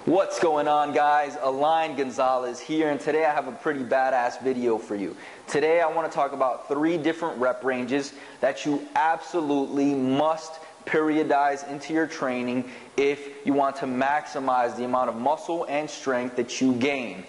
What's going on, guys? Align Gonzalez here, and today I have a pretty badass video for you. Today I want to talk about 3 different rep ranges that you absolutely must periodize into your training if you want to maximize the amount of muscle and strength that you gain.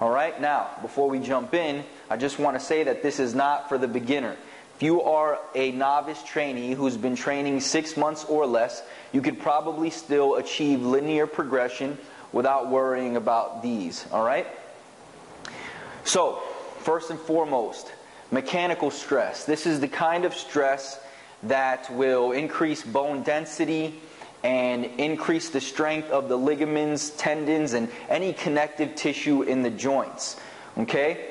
Alright, now before we jump in, I just want to say that this is not for the beginner. If you are a novice trainee who's been training 6 months or less, you could probably still achieve linear progression without worrying about these, alright? So, first and foremost, mechanical stress. This is the kind of stress that will increase bone density and increase the strength of the ligaments, tendons, and any connective tissue in the joints, okay?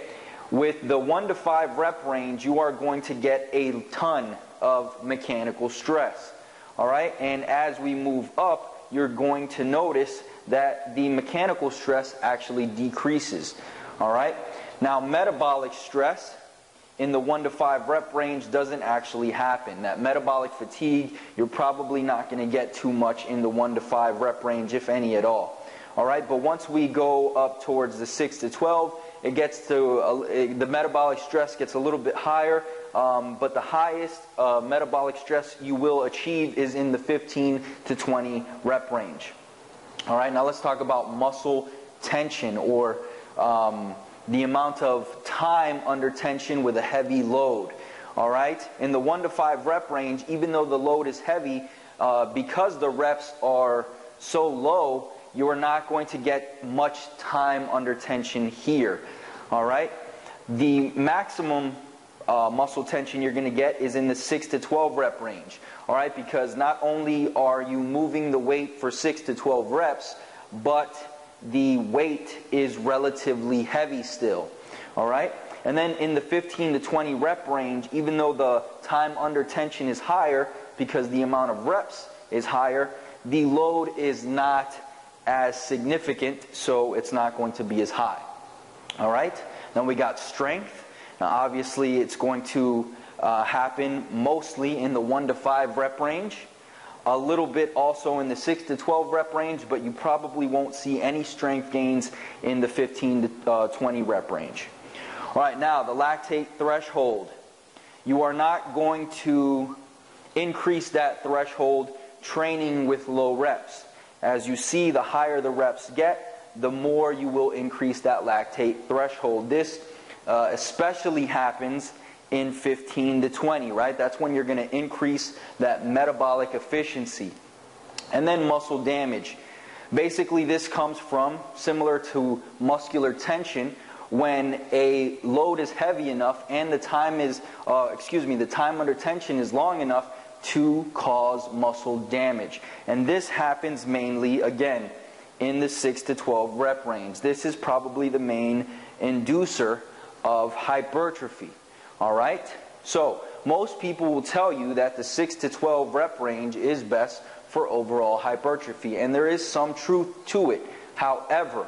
With the 1 to 5 rep range, you are going to get a ton of mechanical stress, alright? And as we move up, you're going to notice that the mechanical stress actually decreases. Alright? Now, metabolic stress in the 1 to 5 rep range doesn't actually happen. That metabolic fatigue, you're probably not going to get too much in the 1 to 5 rep range, if any at all. Alright? But once we go up towards the 6 to 12, it gets to the metabolic stress gets a little bit higher, but the highest metabolic stress you will achieve is in the 15 to 20 rep range. Alright, now let's talk about muscle tension, or the amount of time under tension with a heavy load. Alright, in the 1 to 5 rep range, even though the load is heavy, because the reps are so low, you are not going to get much time under tension here. Alright, the maximum muscle tension you're going to get is in the 6 to 12 rep range. Alright, because not only are you moving the weight for 6 to 12 reps, but the weight is relatively heavy still. Alright, and then in the 15 to 20 rep range, even though the time under tension is higher because the amount of reps is higher, the load is not as significant, so it's not going to be as high. Alright, then we got strength. Now obviously it's going to happen mostly in the 1 to 5 rep range, a little bit also in the 6 to 12 rep range, but you probably won't see any strength gains in the 15 to 20 rep range. Alright, now the lactate threshold. You are not going to increase that threshold training with low reps. As you see, the higher the reps get, the more you will increase that lactate threshold. This especially happens in 15 to 20, right? That's when you're going to increase that metabolic efficiency. And then muscle damage. Basically, this comes from, similar to muscular tension, when a load is heavy enough and the time is, the time under tension is long enough to cause muscle damage. And this happens mainly, again, in the 6 to 12 rep range. This is probably the main inducer of hypertrophy. Alright? So, most people will tell you that the 6 to 12 rep range is best for overall hypertrophy, and there is some truth to it. However,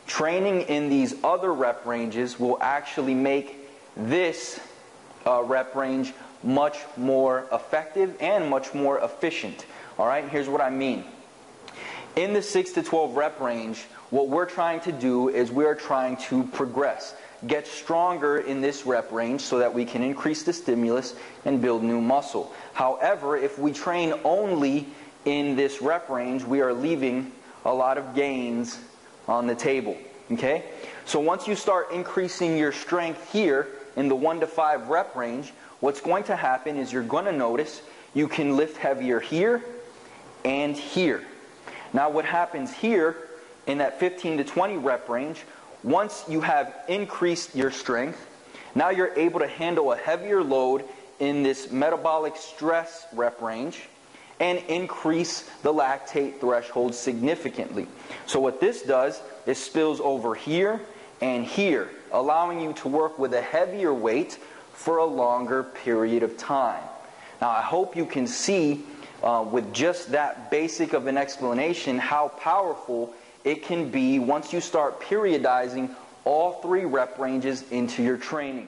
training in these other rep ranges will actually make this rep range much more effective and much more efficient. Alright? Here's what I mean. In the 6 to 12 rep range, what we're trying to do is we're trying to progress. Get stronger in this rep range so that we can increase the stimulus and build new muscle. However, if we train only in this rep range, we are leaving a lot of gains on the table. Okay? So once you start increasing your strength here in the 1 to 5 rep range, what's going to happen is you're going to notice you can lift heavier here and here. Now what happens here in that 15 to 20 rep range, once you have increased your strength, now you're able to handle a heavier load in this metabolic stress rep range and increase the lactate threshold significantly. So what this does is spills over here and here, allowing you to work with a heavier weight for a longer period of time. Now I hope you can see with just that basic of an explanation how powerful it can be once you start periodizing all 3 rep ranges into your training.